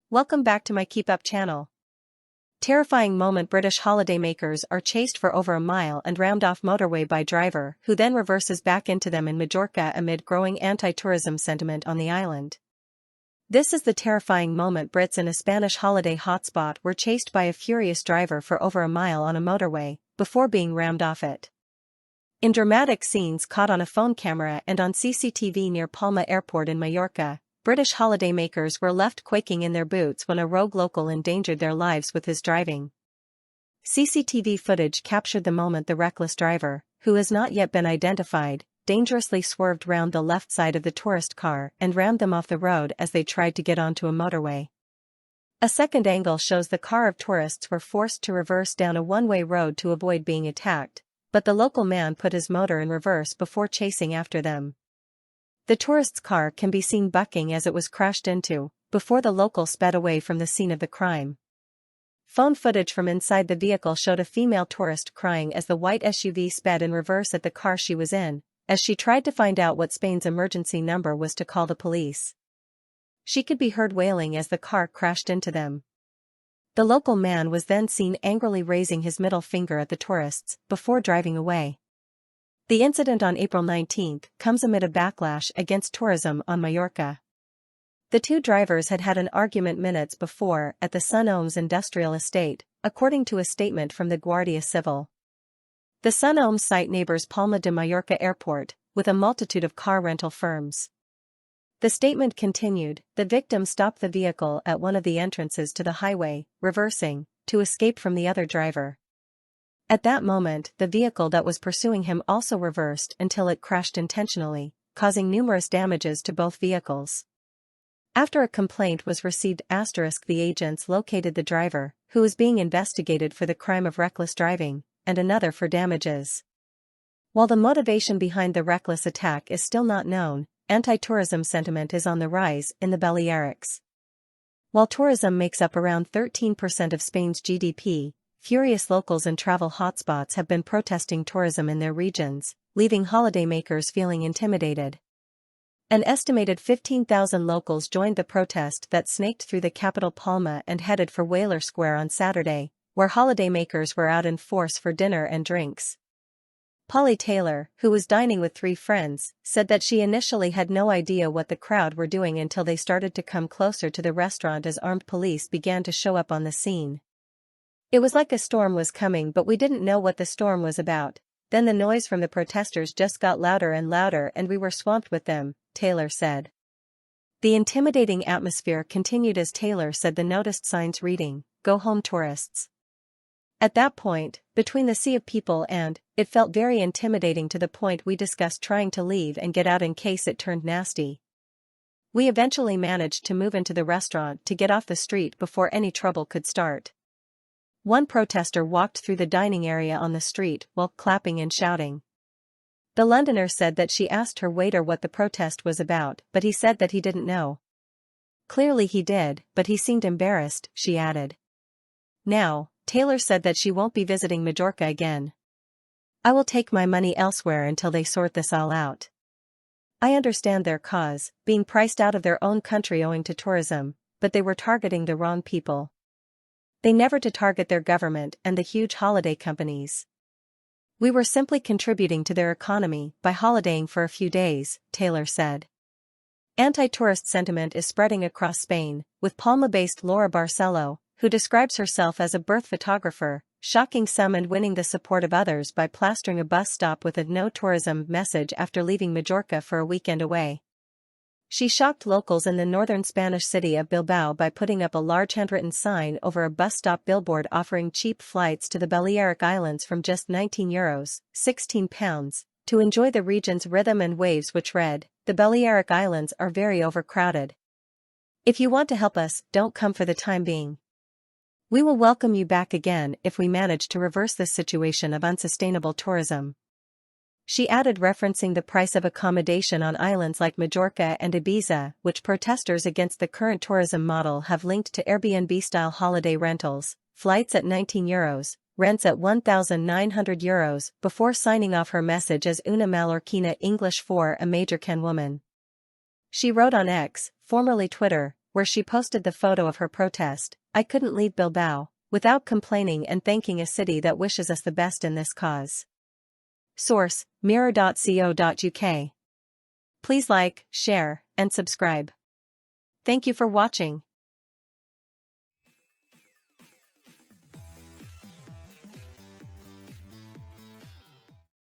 Welcome back to my KEEPUP channel. Terrifying moment: British holidaymakers are chased for over a mile and rammed off motorway by driver who then reverses back into them in Majorca amid growing anti-tourism sentiment on the island. This is the terrifying moment. Brits in a Spanish holiday hotspot were chased by a furious driver for over a mile on a motorway, before being rammed off it. In dramatic scenes caught on a phone camera and on CCTV near Palma Airport in Majorca, British holidaymakers were left quaking in their boots when a rogue local endangered their lives with his driving. CCTV footage captured the moment the reckless driver, who has not yet been identified, dangerously swerved round the left side of the tourist car and rammed them off the road as they tried to get onto a motorway. A second angle shows the car of tourists were forced to reverse down a one-way road to avoid being attacked, but the local man put his motor in reverse before chasing after them. The tourist's car can be seen bucking as it was crashed into, before the local sped away from the scene of the crime. Phone footage from inside the vehicle showed a female tourist crying as the white SUV sped in reverse at the car she was in, as she tried to find out what Spain's emergency number was to call the police. She could be heard wailing as the car crashed into them. The local man was then seen angrily raising his middle finger at the tourists, before driving away. The incident on April 19 comes amid a backlash against tourism on Majorca. The two drivers had had an argument minutes before at the Sun Homes industrial estate, according to a statement from the Guardia Civil. The Sun Homes site neighbors Palma de Majorca Airport, with a multitude of car rental firms. The statement continued, the victim stopped the vehicle at one of the entrances to the highway, reversing, to escape from the other driver. At that moment, the vehicle that was pursuing him also reversed until it crashed intentionally, causing numerous damages to both vehicles. After a complaint was received, the agents located the driver, who was being investigated for the crime of reckless driving, and another for damages. While the motivation behind the reckless attack is still not known, anti-tourism sentiment is on the rise in the Balearics. While tourism makes up around 13% of Spain's GDP, furious locals and travel hotspots have been protesting tourism in their regions, leaving holidaymakers feeling intimidated. An estimated 15,000 locals joined the protest that snaked through the capital Palma and headed for Whaler Square on Saturday, where holidaymakers were out in force for dinner and drinks. Polly Taylor, who was dining with 3 friends, said that she initially had no idea what the crowd were doing until they started to come closer to the restaurant as armed police began to show up on the scene. It was like a storm was coming, but we didn't know what the storm was about. Then the noise from the protesters just got louder and louder and we were swamped with them, Taylor said. The intimidating atmosphere continued as Taylor said the noticed signs reading, "Go home tourists." At that point, between the sea of people it felt very intimidating to the point we discussed trying to leave and get out in case it turned nasty. We eventually managed to move into the restaurant to get off the street before any trouble could start. One protester walked through the dining area on the street while clapping and shouting. The Londoner said that she asked her waiter what the protest was about, but he said that he didn't know. Clearly he did, but he seemed embarrassed, she added. Now, Taylor said that she won't be visiting Majorca again. I will take my money elsewhere until they sort this all out. I understand their cause, being priced out of their own country owing to tourism, but they were targeting the wrong people. They never to target their government and the huge holiday companies. We were simply contributing to their economy by holidaying for a few days, Taylor said. Anti-tourist sentiment is spreading across Spain, with Palma-based Laura Barcelo, who describes herself as a birth photographer, shocking some and winning the support of others by plastering a bus stop with a no tourism message after leaving Majorca for a weekend away. She shocked locals in the northern Spanish city of Bilbao by putting up a large handwritten sign over a bus stop billboard offering cheap flights to the Balearic Islands from just €19, £16, to enjoy the region's rhythm and waves, which read, "The Balearic Islands are very overcrowded. If you want to help us, don't come for the time being. We will welcome you back again if we manage to reverse this situation of unsustainable tourism." She added, referencing the price of accommodation on islands like Majorca and Ibiza, which protesters against the current tourism model have linked to Airbnb-style holiday rentals, flights at €19, rents at €1,900, before signing off her message as una mallorquina, English for a Majorcan woman. She wrote on X, formerly Twitter, where she posted the photo of her protest, "I couldn't leave Bilbao without complaining and thanking a city that wishes us the best in this cause." Source: mirror.co.uk. Please like, share, and subscribe. Thank you for watching.